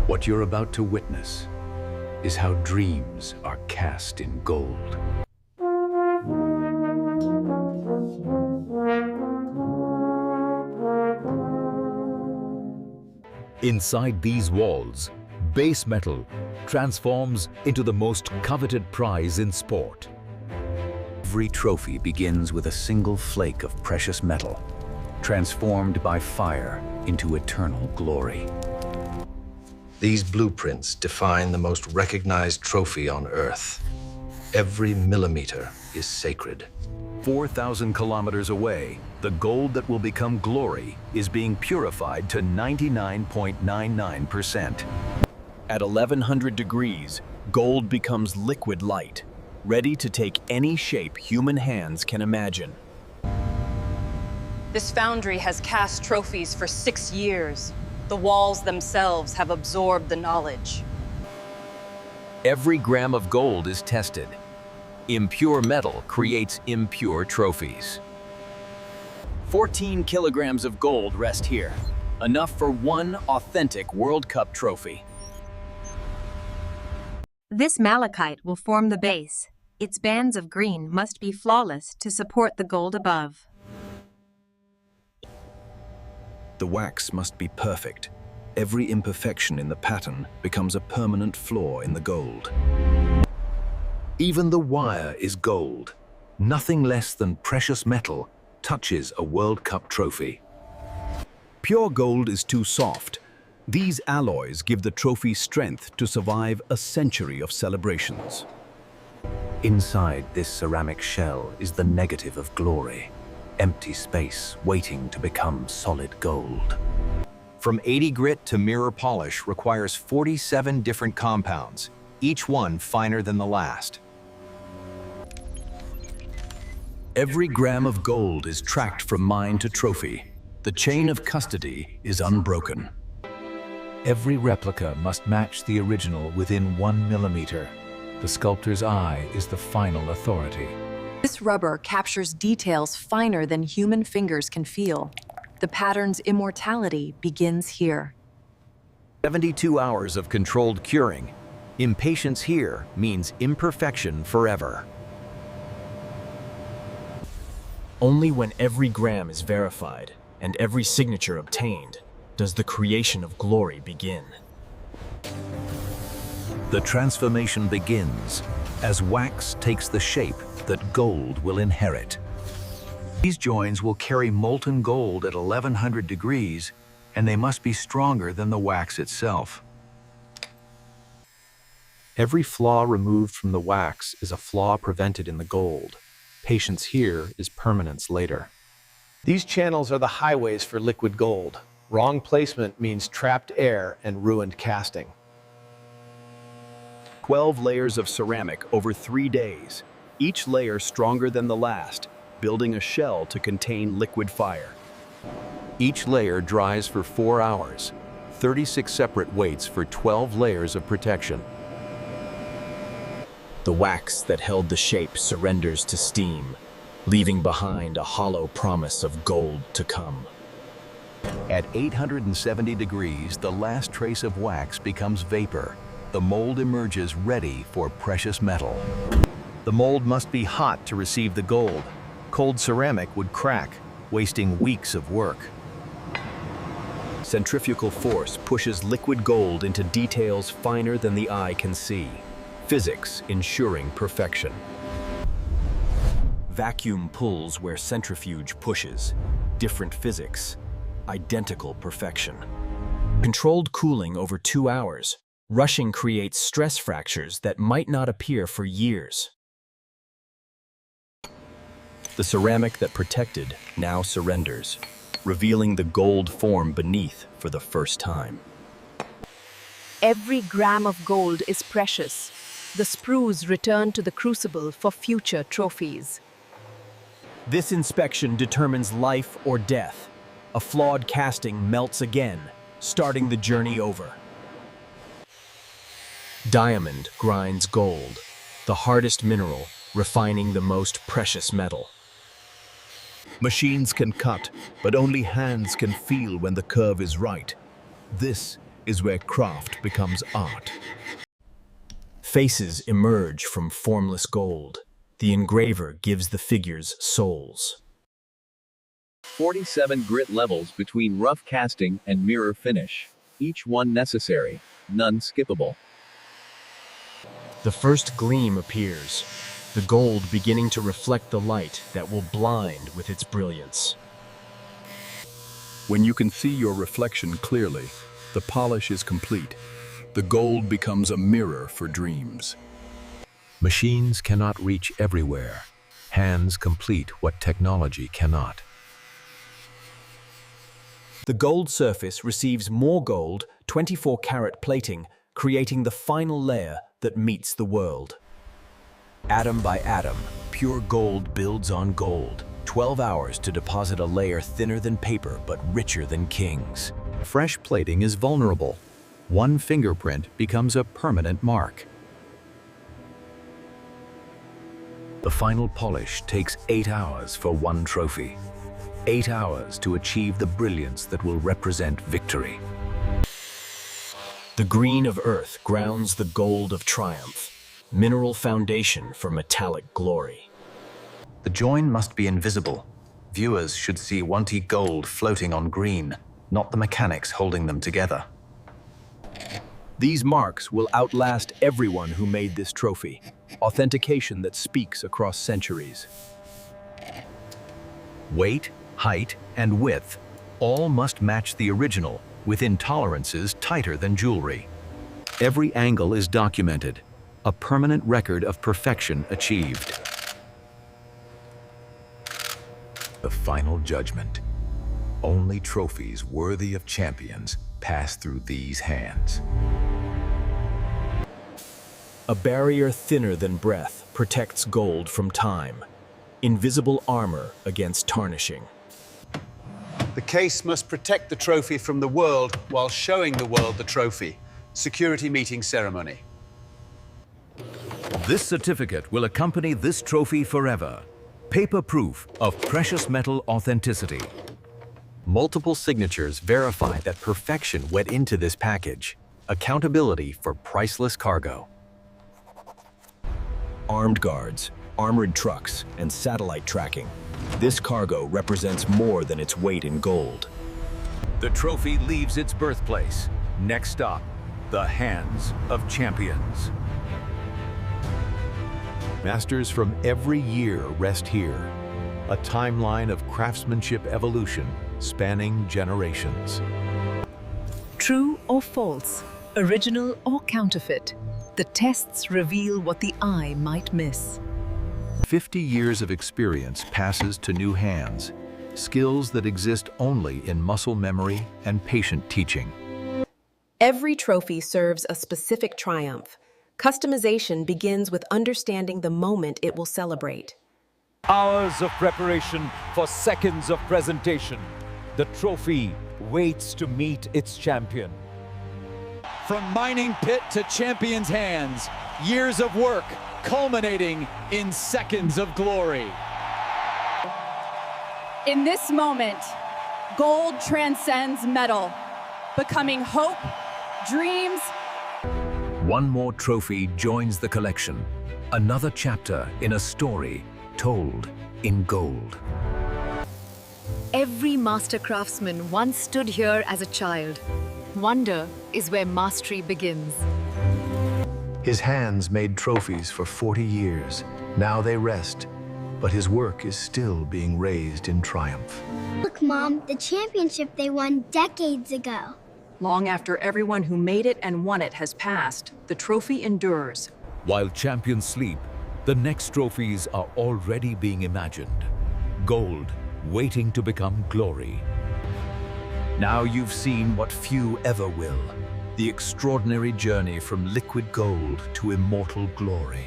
What you're about to witness is how dreams are cast in gold. Inside these walls, base metal transforms into the most coveted prize in sport. Every trophy begins with a single flake of precious metal, transformed by fire into eternal glory. These blueprints define the most recognized trophy on Earth. Every millimeter is sacred. 4,000 kilometers away, the gold that will become glory is being purified to 99.99%. At 1100 degrees, gold becomes liquid light, ready to take any shape human hands can imagine. This foundry has cast trophies for 6 years. The walls themselves have absorbed the knowledge. Every gram of gold is tested. Impure metal creates impure trophies. 14 kilograms of gold rest here, enough for one authentic World Cup trophy. This malachite will form the base. Its bands of green must be flawless to support the gold above. The wax must be perfect. Every imperfection in the pattern becomes a permanent flaw in the gold. Even the wire is gold. Nothing less than precious metal touches a World Cup trophy. Pure gold is too soft. These alloys give the trophy strength to survive a century of celebrations. Inside this ceramic shell is the negative of glory. Empty space waiting to become solid gold. From 80 grit to mirror polish requires 47 different compounds, each one finer than the last. Every gram of gold is tracked from mine to trophy. The chain of custody is unbroken. Every replica must match the original within 1 millimeter. The sculptor's eye is the final authority. This rubber captures details finer than human fingers can feel. The pattern's immortality begins here. 72 hours of controlled curing. Impatience here means imperfection forever. Only when every gram is verified and every signature obtained does the creation of glory begin. The transformation begins as wax takes the shape that gold will inherit. These joins will carry molten gold at 1100 degrees, and they must be stronger than the wax itself. Every flaw removed from the wax is a flaw prevented in the gold. Patience here is permanence later. These channels are the highways for liquid gold. Wrong placement means trapped air and ruined casting. 12 layers of ceramic over 3 days, each layer stronger than the last, building a shell to contain liquid fire. Each layer dries for 4 hours, 36 separate weights for 12 layers of protection. The wax that held the shape surrenders to steam, leaving behind a hollow promise of gold to come. At 870 degrees, the last trace of wax becomes vapor. The mold emerges ready for precious metal. The mold must be hot to receive the gold. Cold ceramic would crack, wasting weeks of work. Centrifugal force pushes liquid gold into details finer than the eye can see. Physics ensuring perfection. Vacuum pulls where centrifuge pushes. Different physics, identical perfection. Controlled cooling over 2 hours. Rushing creates stress fractures that might not appear for years. The ceramic that protected now surrenders, revealing the gold form beneath for the first time. Every gram of gold is precious. The sprues return to the crucible for future trophies. This inspection determines life or death. A flawed casting melts again, starting the journey over. Diamond grinds gold, the hardest mineral, refining the most precious metal. Machines can cut, but only hands can feel when the curve is right. This is where craft becomes art. Faces emerge from formless gold. The engraver gives the figures souls. 47 grit levels between rough casting and mirror finish. Each one necessary, none skippable. The first gleam appears, the gold beginning to reflect the light that will blind with its brilliance. When you can see your reflection clearly, the polish is complete. The gold becomes a mirror for dreams. Machines cannot reach everywhere. Hands complete what technology cannot. The gold surface receives more gold, 24-karat plating, creating the final layer that meets the world. Atom by atom, pure gold builds on gold. 12 hours to deposit a layer thinner than paper but richer than kings. Fresh plating is vulnerable. One fingerprint becomes a permanent mark. The final polish takes 8 hours for one trophy. 8 hours to achieve the brilliance that will represent victory. The green of earth grounds the gold of triumph, mineral foundation for metallic glory. The join must be invisible. Viewers should see wanty gold floating on green, not the mechanics holding them together. These marks will outlast everyone who made this trophy. Authentication that speaks across centuries. Weight, height, and width all must match the original, with intolerances tighter than jewelry. Every angle is documented, a permanent record of perfection achieved. The final judgment. Only trophies worthy of champions pass through these hands. A barrier thinner than breath protects gold from time. Invisible armor against tarnishing. The case must protect the trophy from the world while showing the world the trophy. Security meeting ceremony. This certificate will accompany this trophy forever. Paper proof of precious metal authenticity. Multiple signatures verify that perfection went into this package. Accountability for priceless cargo. Armed guards, armored trucks, and satellite tracking. This cargo represents more than its weight in gold. The trophy leaves its birthplace. Next stop, the hands of champions. Masters from every year rest here. A timeline of craftsmanship evolution spanning generations. True or false, original or counterfeit, the tests reveal what the eye might miss. 50 years of experience passes to new hands, skills that exist only in muscle memory and patient teaching. Every trophy serves a specific triumph. Customization begins with understanding the moment it will celebrate. Hours of preparation for seconds of presentation. The trophy waits to meet its champion. From mining pit to champion's hands, years of work culminating in seconds of glory. In this moment, gold transcends metal, becoming hope, dreams. One more trophy joins the collection. Another chapter in a story told in gold. Every master craftsman once stood here as a child. Wonder is where mastery begins. His hands made trophies for 40 years. Now they rest, but his work is still being raised in triumph. Look, Mom, the championship they won decades ago. Long after everyone who made it and won it has passed, the trophy endures. While champions sleep, the next trophies are already being imagined. Gold, waiting to become glory. Now you've seen what few ever will. The extraordinary journey from liquid gold to immortal glory.